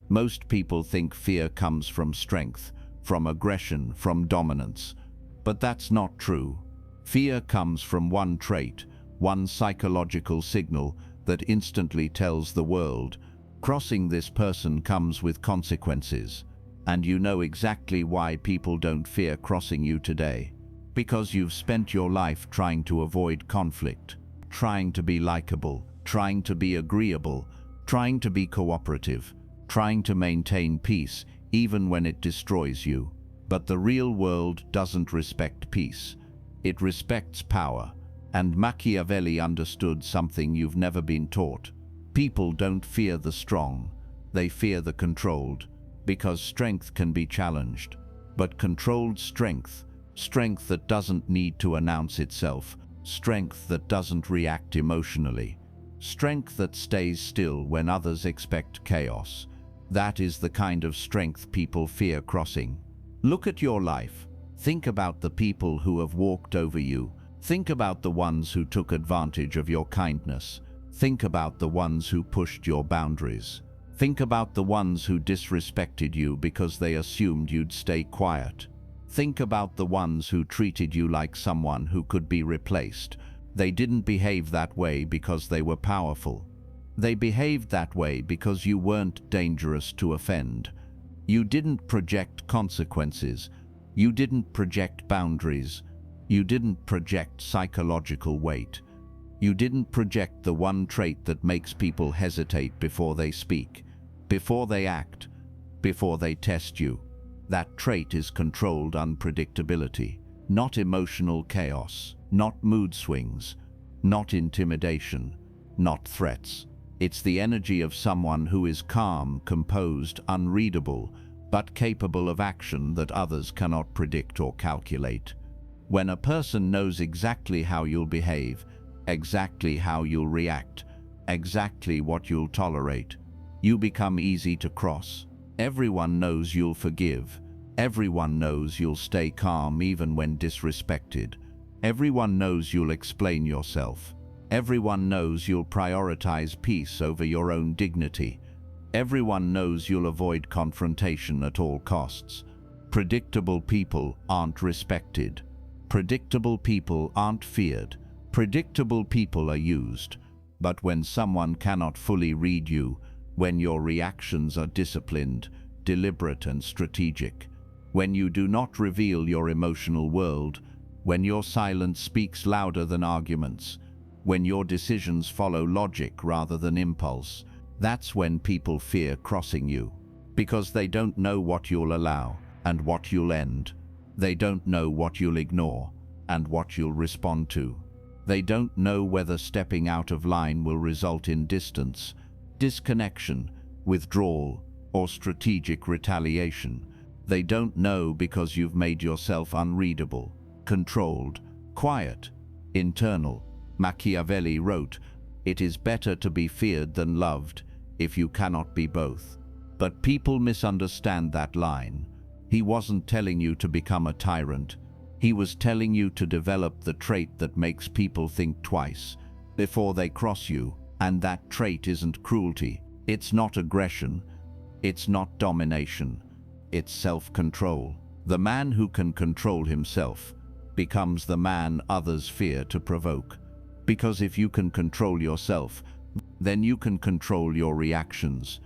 Most people think fear comes from strength, from aggression, from dominance. But that's not true. Fear comes from one trait, one psychological signal that instantly tells the world, crossing this person comes with consequences. And you know exactly why people don't fear crossing you today. Because you've spent your life trying to avoid conflict, trying to be likable, trying to be agreeable, trying to be cooperative, trying to maintain peace even when it destroys you. But the real world doesn't respect peace. It respects power. And Machiavelli understood something you've never been taught. People don't fear the strong, they fear the controlled, because strength can be challenged. But controlled strength, strength that doesn't need to announce itself, strength that doesn't react emotionally, strength that stays still when others expect chaos, that is the kind of strength people fear crossing. Look at your life. Think about the people who have walked over you. Think about the ones who took advantage of your kindness. Think about the ones who pushed your boundaries. Think about the ones who disrespected you because they assumed you'd stay quiet. Think about the ones who treated you like someone who could be replaced. They didn't behave that way because they were powerful. They behaved that way because you weren't dangerous to offend. You didn't project consequences. You didn't project boundaries. You didn't project psychological weight. You didn't project the one trait that makes people hesitate before they speak, before they act, before they test you. That trait is controlled unpredictability, not emotional chaos, not mood swings, not intimidation, not threats. It's the energy of someone who is calm, composed, unreadable, but capable of action that others cannot predict or calculate. When a person knows exactly how you'll behave, exactly how you'll react, exactly what you'll tolerate, you become easy to cross. Everyone knows you'll forgive. Everyone knows you'll stay calm even when disrespected. Everyone knows you'll explain yourself. Everyone knows you'll prioritize peace over your own dignity. Everyone knows you'll avoid confrontation at all costs. Predictable people aren't respected. Predictable people aren't feared. Predictable people are used. But when someone cannot fully read you, when your reactions are disciplined, deliberate and strategic, when you do not reveal your emotional world, when your silence speaks louder than arguments, when your decisions follow logic rather than impulse, that's when people fear crossing you. Because they don't know what you'll allow and what you'll end. They don't know what you'll ignore and what you'll respond to. They don't know whether stepping out of line will result in distance, disconnection, withdrawal, or strategic retaliation. They don't know because you've made yourself unreadable, controlled, quiet, internal. Machiavelli wrote, "It is better to be feared than loved if you cannot be both." But people misunderstand that line. He wasn't telling you to become a tyrant. He was telling you to develop the trait that makes people think twice before they cross you. And that trait isn't cruelty. It's not aggression. It's not domination. It's self-control. The man who can control himself becomes the man others fear to provoke. Because if you can control yourself, then you can control your reactions.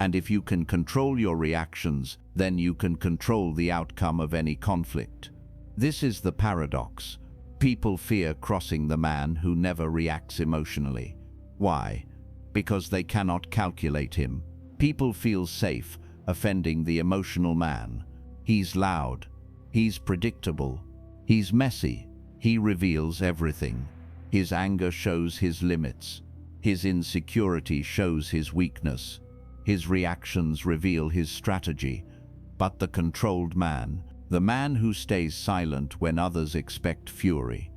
And if you can control your reactions, then you can control the outcome of any conflict. This is the paradox. People fear crossing the man who never reacts emotionally. Why? Because they cannot calculate him. People feel safe offending the emotional man. He's loud. He's predictable. He's messy. He reveals everything. His anger shows his limits. His insecurity shows his weakness. His reactions reveal his strategy. But the controlled man, the man who stays silent when others expect fury,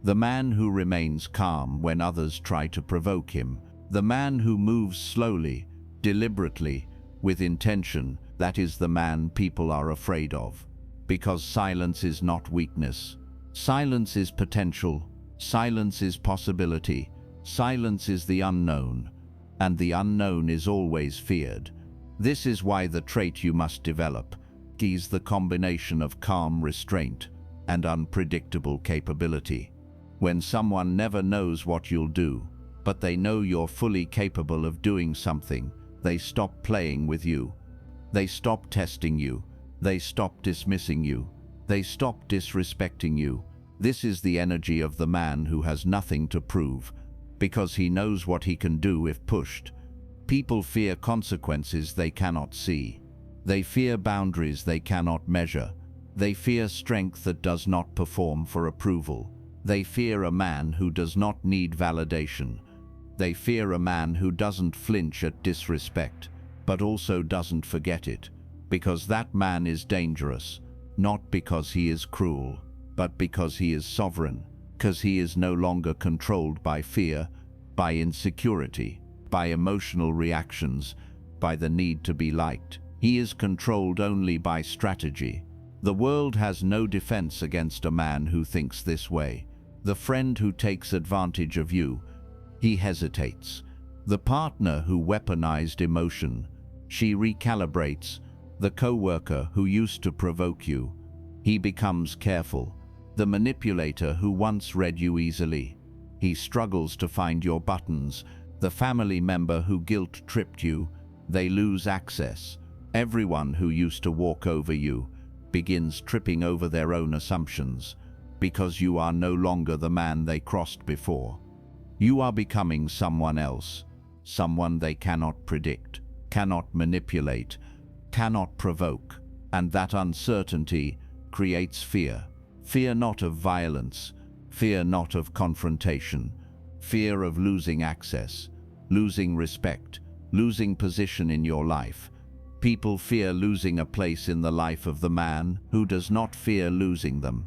the man who remains calm when others try to provoke him, the man who moves slowly, deliberately, with intention, that is the man people are afraid of. Because silence is not weakness. Silence is potential. Silence is possibility. Silence is the unknown. And the unknown is always feared. This is why the trait you must develop is the combination of calm restraint and unpredictable capability. When someone never knows what you'll do, but they know you're fully capable of doing something, they stop playing with you. They stop testing you. They stop dismissing you. They stop disrespecting you. This is the energy of the man who has nothing to prove, because he knows what he can do if pushed. People fear consequences they cannot see. They fear boundaries they cannot measure. They fear strength that does not perform for approval. They fear a man who does not need validation. They fear a man who doesn't flinch at disrespect, but also doesn't forget it, because that man is dangerous, not because he is cruel, but because he is sovereign, because he is no longer controlled by fear, by insecurity, by emotional reactions, by the need to be liked. He is controlled only by strategy. The world has no defense against a man who thinks this way. The friend who takes advantage of you, he hesitates. The partner who weaponized emotion, she recalibrates. The co-worker who used to provoke you, he becomes careful. The manipulator who once read you easily, he struggles to find your buttons. The family member who guilt-tripped you, they lose access. Everyone who used to walk over you begins tripping over their own assumptions, because you are no longer the man they crossed before. You are becoming someone else, someone they cannot predict, cannot manipulate, cannot provoke, and that uncertainty creates fear. Fear not of violence, fear not of confrontation, fear of losing access, losing respect, losing position in your life. People fear losing a place in the life of the man who does not fear losing them.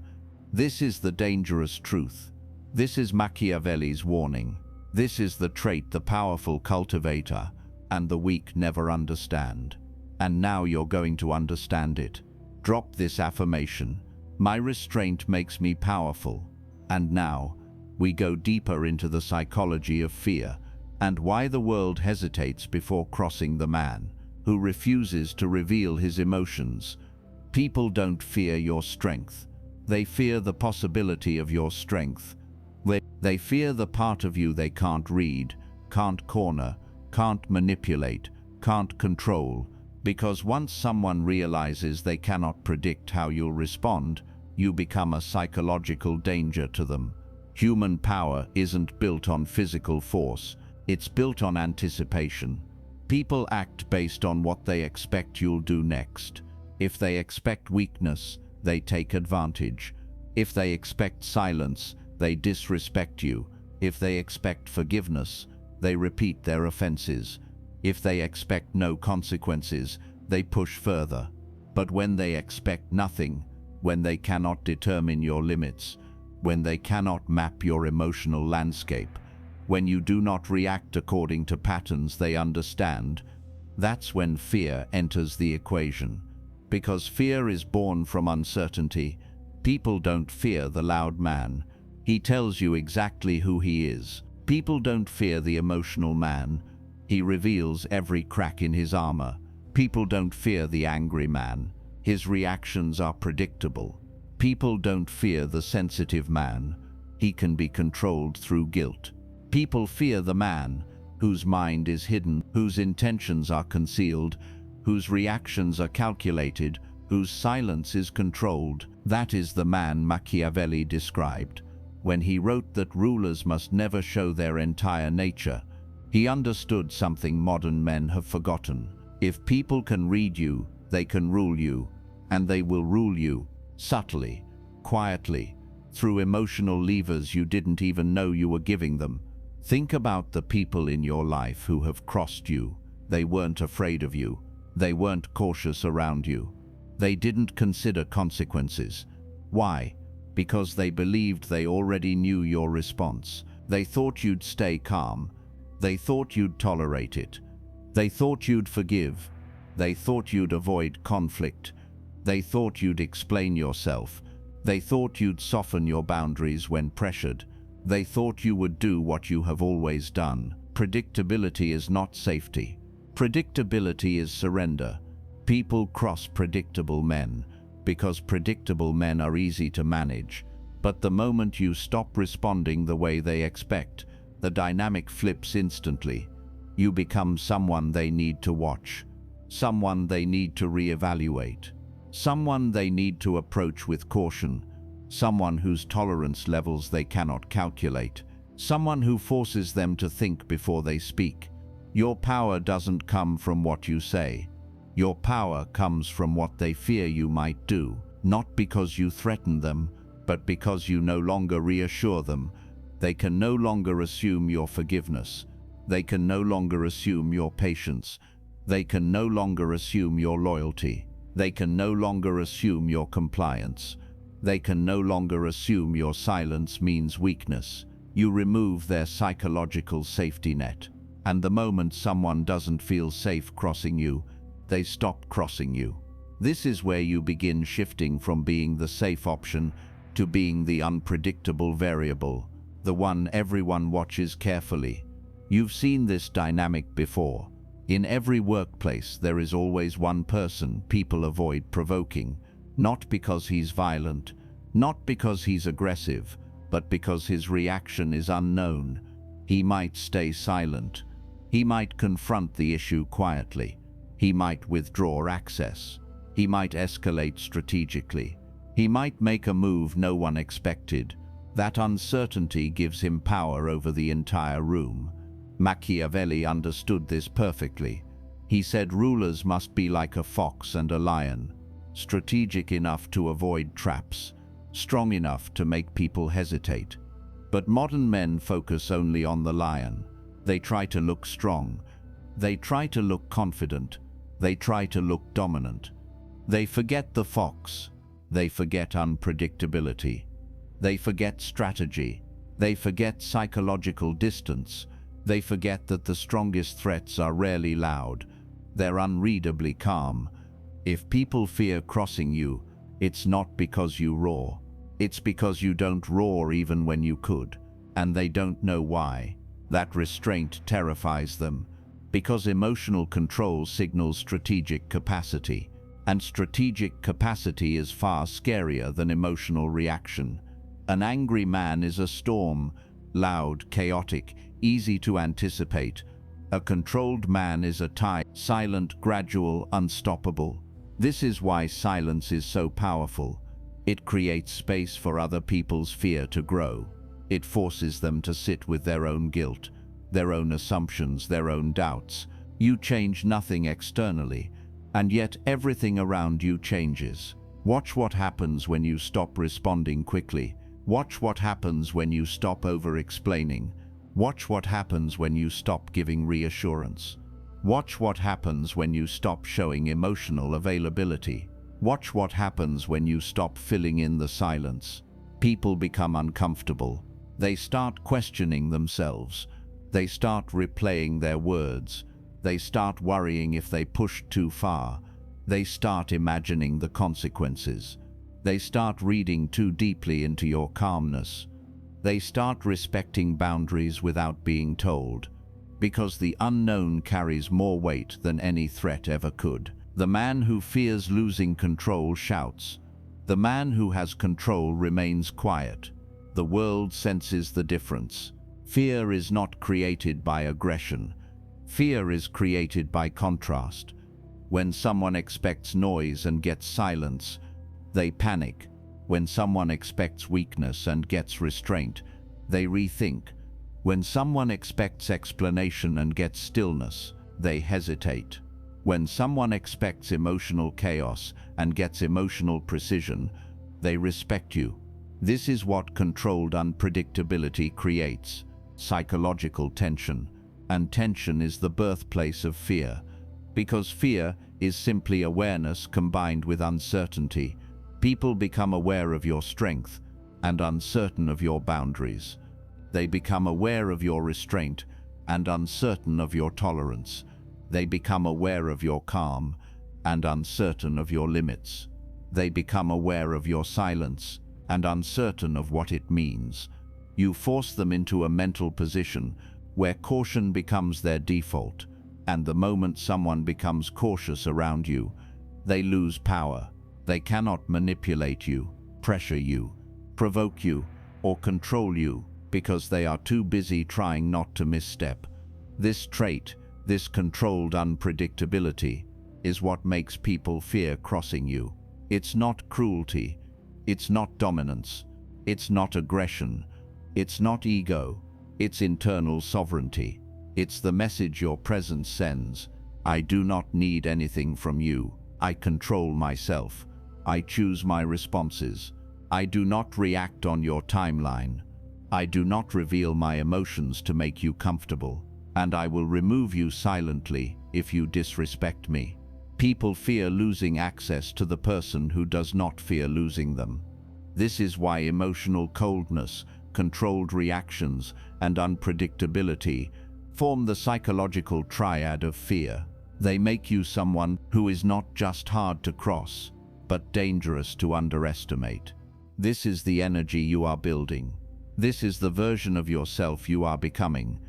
This is the dangerous truth. This is Machiavelli's warning. This is the trait the powerful cultivator and the weak never understand. And now you're going to understand it. Drop this affirmation. My restraint makes me powerful. And now, we go deeper into the psychology of fear and why the world hesitates before crossing the man who refuses to reveal his emotions. People don't fear your strength. They fear the possibility of your strength. They fear the part of you they can't read, can't corner, can't manipulate, can't control, because once someone realizes they cannot predict how you'll respond, you become a psychological danger to them. Human power isn't built on physical force, it's built on anticipation. People act based on what they expect you'll do next. If they expect weakness, they take advantage. If they expect silence, they disrespect you. If they expect forgiveness, they repeat their offenses. If they expect no consequences, they push further. But when they expect nothing, when they cannot determine your limits, when they cannot map your emotional landscape, when you do not react according to patterns they understand, that's when fear enters the equation. Because fear is born from uncertainty, people don't fear the loud man. He tells you exactly who he is. People don't fear the emotional man. He reveals every crack in his armor. People don't fear the angry man. His reactions are predictable. People don't fear the sensitive man. He can be controlled through guilt. People fear the man whose mind is hidden, whose intentions are concealed, whose reactions are calculated, whose silence is controlled. That is the man Machiavelli described when he wrote that rulers must never show their entire nature. He understood something modern men have forgotten. If people can read you, they can rule you, and they will rule you subtly, quietly, through emotional levers you didn't even know you were giving them. Think about the people in your life who have crossed you. They weren't afraid of you. They weren't cautious around you. They didn't consider consequences. Why? Because they believed they already knew your response. They thought you'd stay calm. They thought you'd tolerate it. They thought you'd forgive. They thought you'd avoid conflict. They thought you'd explain yourself. They thought you'd soften your boundaries when pressured. They thought you would do what you have always done. Predictability is not safety. Predictability is surrender. People cross predictable men because predictable men are easy to manage. But the moment you stop responding the way they expect, the dynamic flips instantly. You become someone they need to watch, someone they need to reevaluate, someone they need to approach with caution, someone whose tolerance levels they cannot calculate, someone who forces them to think before they speak. Your power doesn't come from what you say. Your power comes from what they fear you might do, not because you threaten them, but because you no longer reassure them. They can no longer assume your forgiveness. They can no longer assume your patience. They can no longer assume your loyalty. They can no longer assume your compliance. They can no longer assume your silence means weakness. You remove their psychological safety net. And the moment someone doesn't feel safe crossing you, they stop crossing you. This is where you begin shifting from being the safe option to being the unpredictable variable, the one everyone watches carefully. You've seen this dynamic before. In every workplace, there is always one person people avoid provoking, not because he's violent, not because he's aggressive, but because his reaction is unknown. He might stay silent. He might confront the issue quietly. He might withdraw access. He might escalate strategically. He might make a move no one expected. That uncertainty gives him power over the entire room. Machiavelli understood this perfectly. He said rulers must be like a fox and a lion, strategic enough to avoid traps, strong enough to make people hesitate. But modern men focus only on the lion. They try to look strong. They try to look confident. They try to look dominant. They forget the fox. They forget unpredictability. They forget strategy. They forget psychological distance. They forget that the strongest threats are rarely loud. They're unreadably calm. If people fear crossing you, it's not because you roar. It's because you don't roar even when you could, and they don't know why. That restraint terrifies them, because emotional control signals strategic capacity, and strategic capacity is far scarier than emotional reaction. An angry man is a storm, loud, chaotic, easy to anticipate. A controlled man is a tide, silent, gradual, unstoppable. This is why silence is so powerful. It creates space for other people's fear to grow. It forces them to sit with their own guilt, their own assumptions, their own doubts. You change nothing externally, and yet everything around you changes. Watch what happens when you stop responding quickly. Watch what happens when you stop over-explaining. Watch what happens when you stop giving reassurance. Watch what happens when you stop showing emotional availability. Watch what happens when you stop filling in the silence. People become uncomfortable. They start questioning themselves. They start replaying their words. They start worrying if they pushed too far. They start imagining the consequences. They start reading too deeply into your calmness. They start respecting boundaries without being told, because the unknown carries more weight than any threat ever could. The man who fears losing control shouts. The man who has control remains quiet. The world senses the difference. Fear is not created by aggression. Fear is created by contrast. When someone expects noise and gets silence, they panic. When someone expects weakness and gets restraint, they rethink. When someone expects explanation and gets stillness, they hesitate. When someone expects emotional chaos and gets emotional precision, they respect you. This is what controlled unpredictability creates: psychological tension. And tension is the birthplace of fear. Because fear is simply awareness combined with uncertainty. People become aware of your strength and uncertain of your boundaries. They become aware of your restraint and uncertain of your tolerance. They become aware of your calm and uncertain of your limits. They become aware of your silence and uncertain of what it means. You force them into a mental position where caution becomes their default, And the moment someone becomes cautious around you, they lose power. They cannot manipulate you, pressure you, provoke you, or control you because they are too busy trying not to misstep. This trait, this controlled unpredictability, is what makes people fear crossing you. It's not cruelty, it's not dominance, it's not aggression, it's not ego, it's internal sovereignty. It's the message your presence sends. I do not need anything from you. I control myself. I choose my responses. I do not react on your timeline. I do not reveal my emotions to make you comfortable. And I will remove you silently if you disrespect me. People fear losing access to the person who does not fear losing them. This is why emotional coldness, controlled reactions, and unpredictability form the psychological triad of fear. They make you someone who is not just hard to cross, but dangerous to underestimate. This is the energy you are building. This is the version of yourself you are becoming.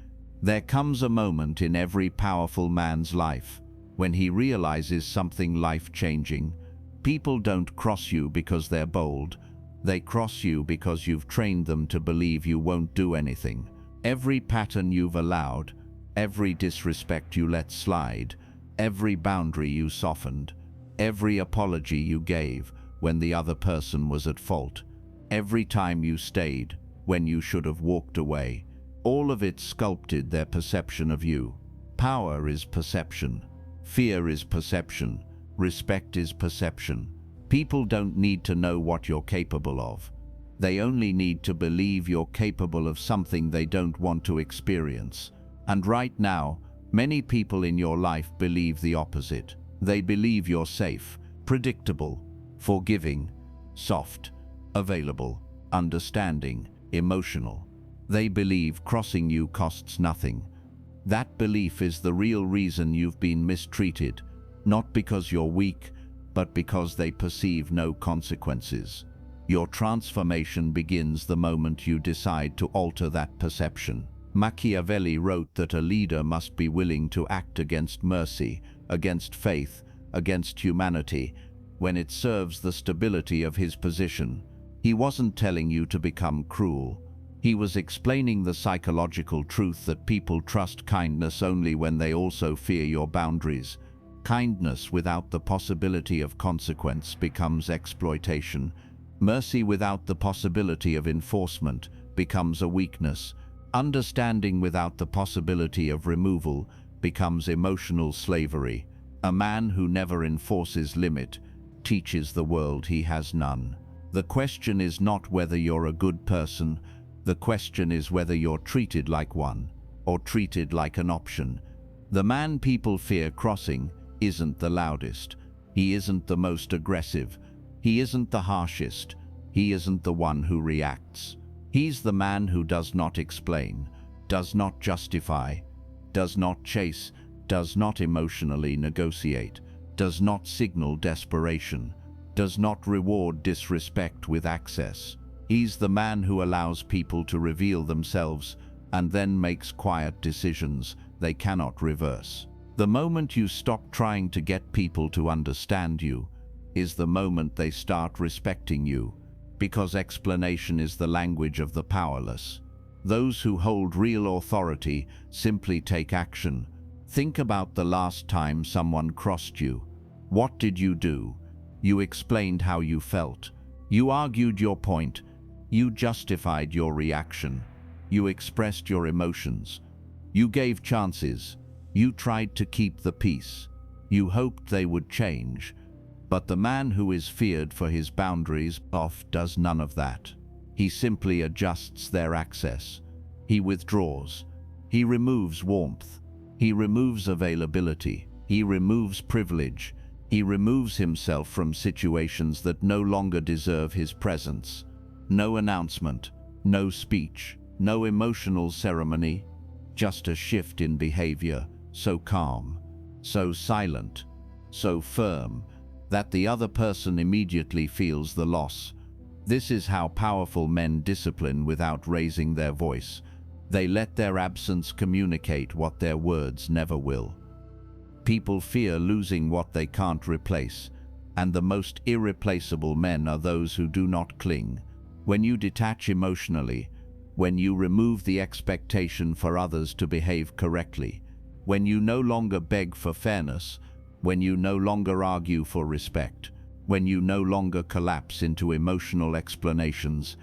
There comes a moment in every powerful man's life when he realizes something life-changing. People don't cross you because they're bold. They cross you because you've trained them to believe you won't do anything. Every pattern you've allowed, every disrespect you let slide, every boundary you softened, every apology you gave when the other person was at fault, every time you stayed when you should have walked away, all of it sculpted their perception of you. Power is perception. Fear is perception. Respect is perception. People don't need to know what you're capable of. They only need to believe you're capable of something they don't want to experience. And right now, many people in your life believe the opposite. They believe you're safe, predictable, forgiving, soft, available, understanding, emotional. They believe crossing you costs nothing. That belief is the real reason you've been mistreated, not because you're weak, but because they perceive no consequences. Your transformation begins the moment you decide to alter that perception. Machiavelli wrote that a leader must be willing to act against mercy, against faith, against humanity, when it serves the stability of his position. He wasn't telling you to become cruel. He was explaining the psychological truth that people trust kindness only when they also fear your boundaries. Kindness without the possibility of consequence becomes exploitation. Mercy without the possibility of enforcement becomes a weakness. Understanding without the possibility of removal becomes emotional slavery. A man who never enforces limit teaches the world he has none. The question is not whether you're a good person. The question is whether you're treated like one, or treated like an option. The man people fear crossing isn't the loudest. He isn't the most aggressive. He isn't the harshest. He isn't the one who reacts. He's the man who does not explain, does not justify, does not chase, does not emotionally negotiate, does not signal desperation, does not reward disrespect with access. He's the man who allows people to reveal themselves and then makes quiet decisions they cannot reverse. The moment you stop trying to get people to understand you is the moment they start respecting you, because explanation is the language of the powerless. Those who hold real authority simply take action. Think about the last time someone crossed you. What did you do? You explained how you felt. You argued your point. You justified your reaction. You expressed your emotions. You gave chances. You tried to keep the peace. You hoped they would change. But the man who is feared for his boundaries does none of that. He simply adjusts their access. He withdraws. He removes warmth. He removes availability. He removes privilege. He removes himself from situations that no longer deserve his presence. No announcement, no speech, no emotional ceremony, just a shift in behavior, so calm, so silent, so firm, that the other person immediately feels the loss. This is how powerful men discipline without raising their voice. They let their absence communicate what their words never will. People fear losing what they can't replace, and the most irreplaceable men are those who do not cling. When you detach emotionally, when you remove the expectation for others to behave correctly, when you no longer beg for fairness, when you no longer argue for respect, when you no longer collapse into emotional explanations,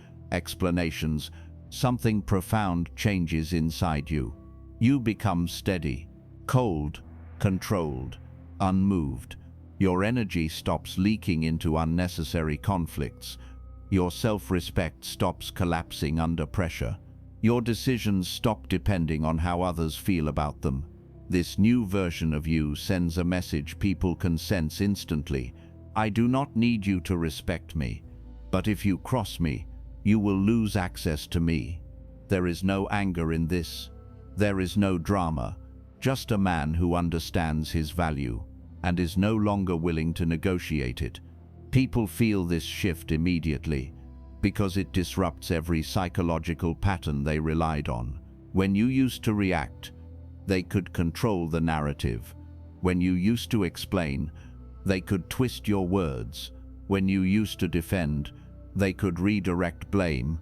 something profound changes inside you. You become steady, cold, controlled, unmoved. Your energy stops leaking into unnecessary conflicts. Your self-respect stops collapsing under pressure. Your decisions stop depending on how others feel about them. This new version of you sends a message people can sense instantly. I do not need you to respect me, but if you cross me, you will lose access to me. There is no anger in this. There is no drama, just a man who understands his value and is no longer willing to negotiate it. People feel this shift immediately because it disrupts every psychological pattern they relied on. When you used to react, they could control the narrative. When you used to explain, they could twist your words. When you used to defend, they could redirect blame.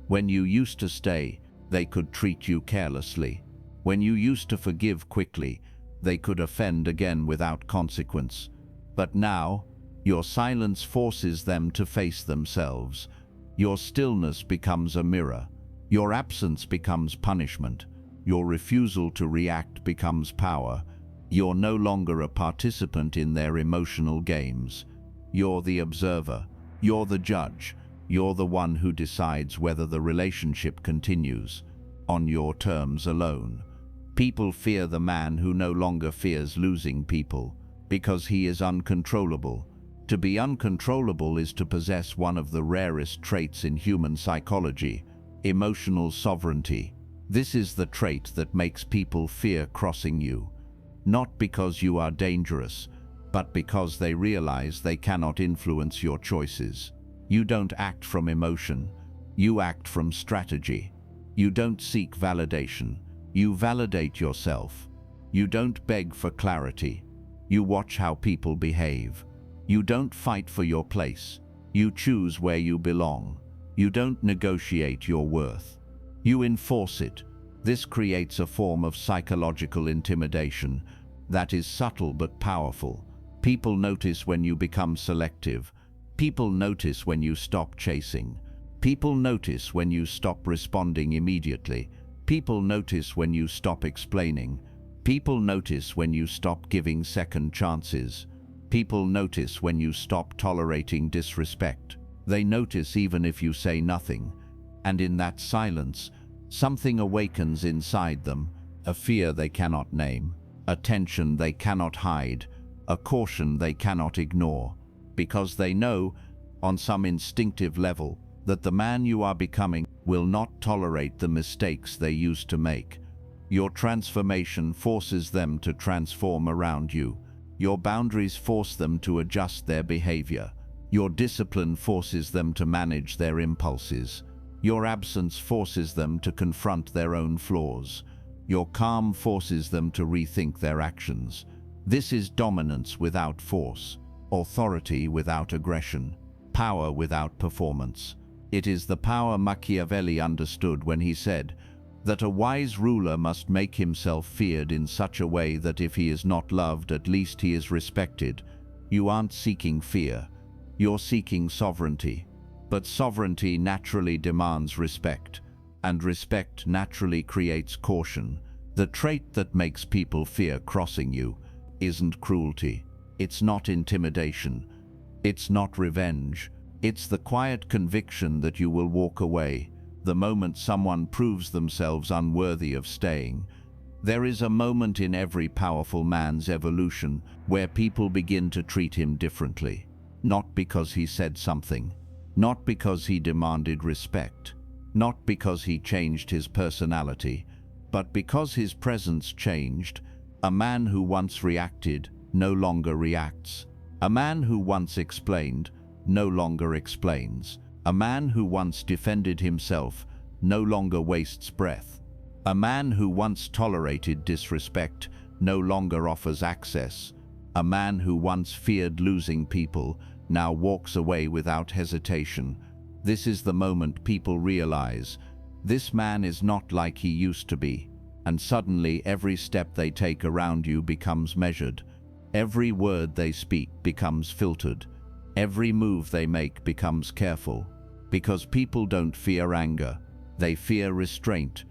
When you used to stay, they could treat you carelessly. When you used to forgive quickly, they could offend again without consequence. But now, your silence forces them to face themselves. Your stillness becomes a mirror. Your absence becomes punishment. Your refusal to react becomes power. You're no longer a participant in their emotional games. You're the observer. You're the judge. You're the one who decides whether the relationship continues on your terms alone. People fear the man who no longer fears losing people because he is uncontrollable. To be uncontrollable is to possess one of the rarest traits in human psychology, emotional sovereignty. This is the trait that makes people fear crossing you, not because you are dangerous, but because they realize they cannot influence your choices. You don't act from emotion, you act from strategy. You don't seek validation, you validate yourself. You don't beg for clarity, you watch how people behave. You don't fight for your place, you choose where you belong. You don't negotiate your worth, you enforce it. This creates a form of psychological intimidation that is subtle but powerful. People notice when you become selective. People notice when you stop chasing. People notice when you stop responding immediately. People notice when you stop explaining. People notice when you stop giving second chances. People notice when you stop tolerating disrespect. They notice even if you say nothing. And in that silence, something awakens inside them, a fear they cannot name, a tension they cannot hide, a caution they cannot ignore, because they know, on some instinctive level, that the man you are becoming will not tolerate the mistakes they used to make. Your transformation forces them to transform around you. Your boundaries force them to adjust their behavior. Your discipline forces them to manage their impulses. Your absence forces them to confront their own flaws. Your calm forces them to rethink their actions. This is dominance without force, authority without aggression, power without performance. It is the power Machiavelli understood when he said that a wise ruler must make himself feared in such a way that if he is not loved, at least he is respected. You aren't seeking fear, you're seeking sovereignty. But sovereignty naturally demands respect, and respect naturally creates caution. The trait that makes people fear crossing you isn't cruelty, it's not intimidation, it's not revenge. It's the quiet conviction that you will walk away the moment someone proves themselves unworthy of staying. There is a moment in every powerful man's evolution where people begin to treat him differently, not because he said something, not because he demanded respect, not because he changed his personality, but because his presence changed. A man who once reacted no longer reacts. A man who once explained no longer explains. A man who once defended himself no longer wastes breath. A man who once tolerated disrespect no longer offers access. A man who once feared losing people now walks away without hesitation. This is the moment people realize, this man is not like he used to be. And suddenly every step they take around you becomes measured. Every word they speak becomes filtered. Every move they make becomes careful. Because people don't fear anger, they fear restraint.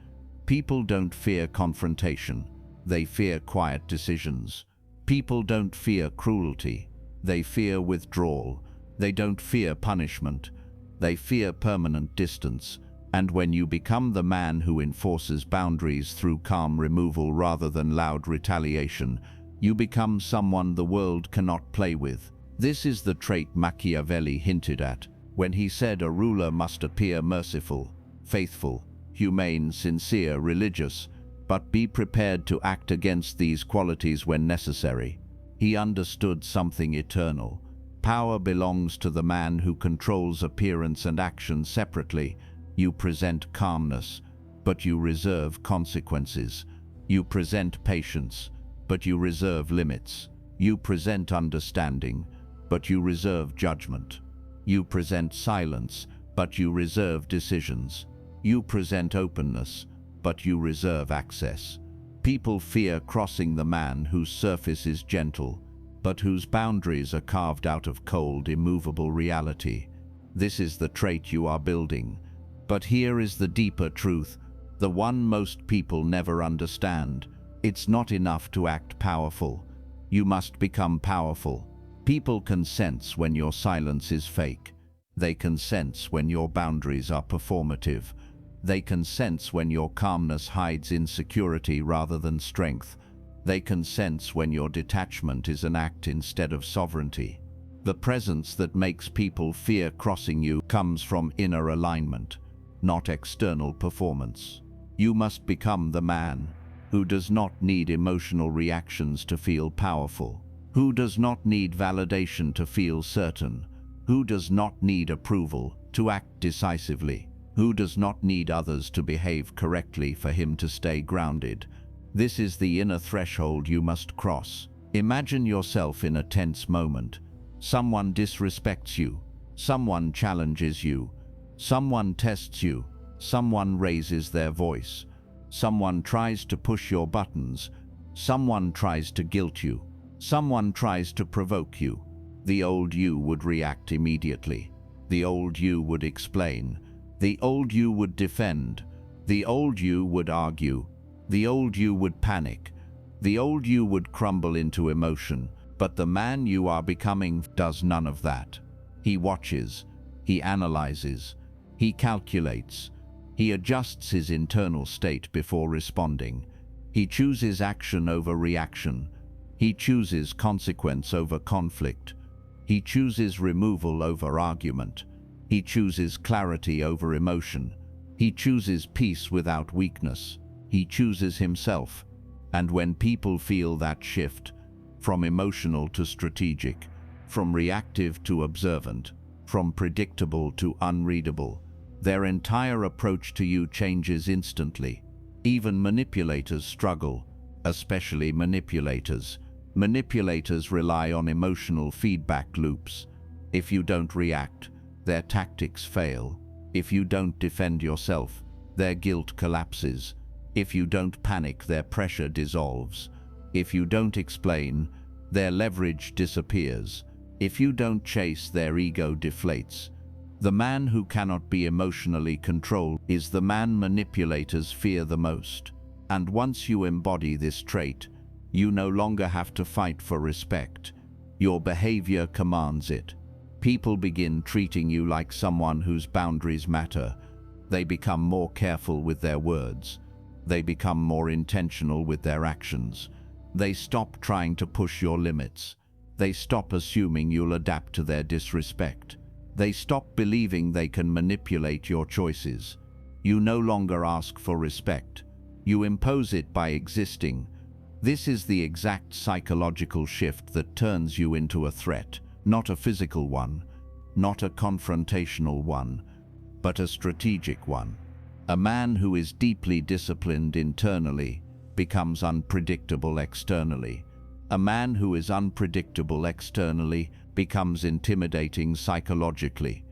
People don't fear confrontation, they fear quiet decisions. People don't fear cruelty, they fear withdrawal. They don't fear punishment, they fear permanent distance. And when you become the man who enforces boundaries through calm removal rather than loud retaliation, you become someone the world cannot play with. This is the trait Machiavelli hinted at when he said a ruler must appear merciful, faithful, humane, sincere, religious, but be prepared to act against these qualities when necessary. He understood something eternal. Power belongs to the man who controls appearance and action separately. You present calmness, but you reserve consequences. You present patience, but you reserve limits. You present understanding, but you reserve judgment. You present silence, but you reserve decisions. You present openness, but you reserve access. People fear crossing the man whose surface is gentle, but whose boundaries are carved out of cold, immovable reality. This is the trait you are building. But here is the deeper truth, the one most people never understand. It's not enough to act powerful. You must become powerful. People can sense when your silence is fake. They can sense when your boundaries are performative. They can sense when your calmness hides insecurity rather than strength. They can sense when your detachment is an act instead of sovereignty. The presence that makes people fear crossing you comes from inner alignment, not external performance. You must become the man who does not need emotional reactions to feel powerful, who does not need validation to feel certain, who does not need approval to act decisively, who does not need others to behave correctly for him to stay grounded. This is the inner threshold you must cross. Imagine yourself in a tense moment. Someone disrespects you, someone challenges you, someone tests you, someone raises their voice, someone tries to push your buttons, someone tries to guilt you, someone tries to provoke you. The old you would react immediately. The old you would explain. The old you would defend. The old you would argue. The old you would panic. The old you would crumble into emotion. But the man you are becoming does none of that. He watches. He analyzes. He calculates. He adjusts his internal state before responding. He chooses action over reaction. He chooses consequence over conflict. He chooses removal over argument. He chooses clarity over emotion. He chooses peace without weakness. He chooses himself. And when people feel that shift, from emotional to strategic, from reactive to observant, from predictable to unreadable, their entire approach to you changes instantly. Even manipulators struggle, especially manipulators. Manipulators rely on emotional feedback loops. If you don't react, their tactics fail. If you don't defend yourself, their guilt collapses. If you don't panic, their pressure dissolves. If you don't explain, their leverage disappears. If you don't chase, their ego deflates. The man who cannot be emotionally controlled is the man manipulators fear the most. And once you embody this trait, you no longer have to fight for respect. Your behavior commands it. People begin treating you like someone whose boundaries matter. They become more careful with their words. They become more intentional with their actions. They stop trying to push your limits. They stop assuming you'll adapt to their disrespect. They stop believing they can manipulate your choices. You no longer ask for respect. You impose it by existing. This is the exact psychological shift that turns you into a threat, not a physical one, not a confrontational one, but a strategic one. A man who is deeply disciplined internally becomes unpredictable externally. A man who is unpredictable externally becomes intimidating psychologically.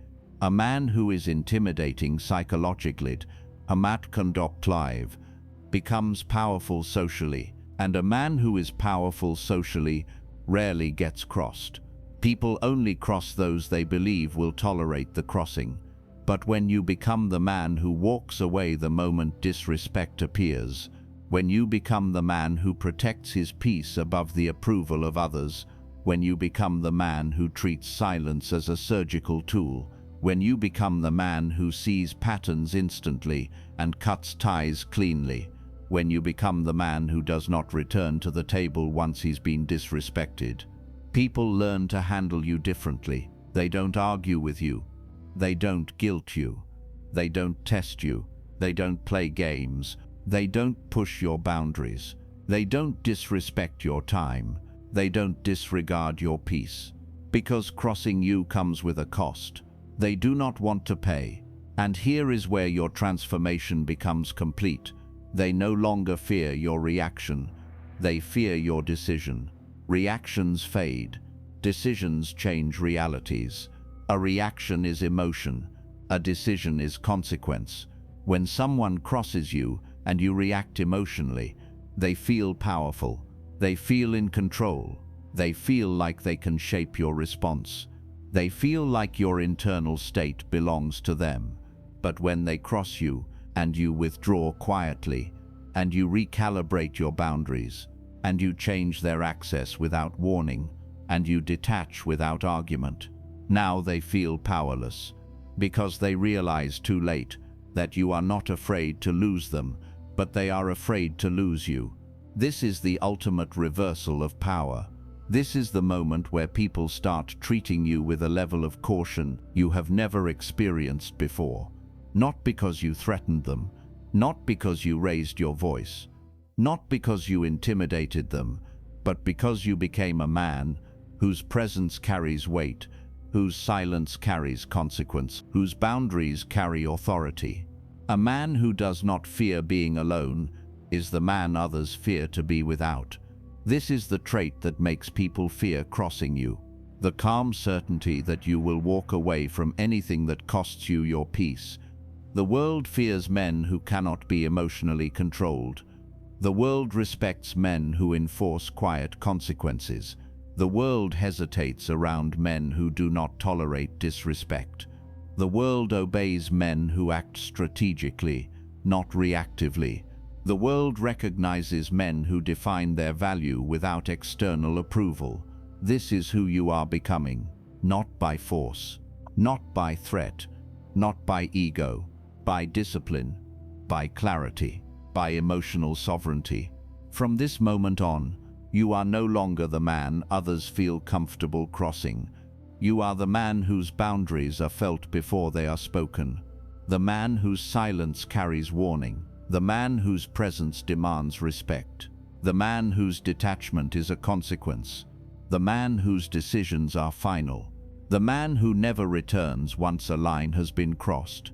A man who is intimidating psychologically, becomes powerful socially, and a man who is powerful socially rarely gets crossed. People only cross those they believe will tolerate the crossing. But when you become the man who walks away the moment disrespect appears, when you become the man who protects his peace above the approval of others, when you become the man who treats silence as a surgical tool, when you become the man who sees patterns instantly and cuts ties cleanly, when you become the man who does not return to the table once he's been disrespected, people learn to handle you differently. They don't argue with you. They don't guilt you. They don't test you. They don't play games. They don't push your boundaries. They don't disrespect your time. They don't disregard your peace. Because crossing you comes with a cost. They do not want to pay. And here is where your transformation becomes complete. They no longer fear your reaction. They fear your decision. Reactions fade. Decisions change realities. A reaction is emotion. A decision is consequence. When someone crosses you and you react emotionally, they feel powerful. They feel in control. They feel like they can shape your response. They feel like your internal state belongs to them. But when they cross you and you withdraw quietly, and you recalibrate your boundaries, and you change their access without warning, and you detach without argument, now they feel powerless, because they realize too late that you are not afraid to lose them, but they are afraid to lose you. This is the ultimate reversal of power. This is the moment where people start treating you with a level of caution you have never experienced before. Not because you threatened them, not because you raised your voice, not because you intimidated them, but because you became a man whose presence carries weight, whose silence carries consequence, whose boundaries carry authority. A man who does not fear being alone is the man others fear to be without. This is the trait that makes people fear crossing you. The calm certainty that you will walk away from anything that costs you your peace. The world fears men who cannot be emotionally controlled. The world respects men who enforce quiet consequences. The world hesitates around men who do not tolerate disrespect. The world obeys men who act strategically, not reactively. The world recognizes men who define their value without external approval. This is who you are becoming, not by force, not by threat, not by ego, by discipline, by clarity, by emotional sovereignty. From this moment on, you are no longer the man others feel comfortable crossing. You are the man whose boundaries are felt before they are spoken, the man whose silence carries warning, the man whose presence demands respect, the man whose detachment is a consequence, the man whose decisions are final, the man who never returns once a line has been crossed.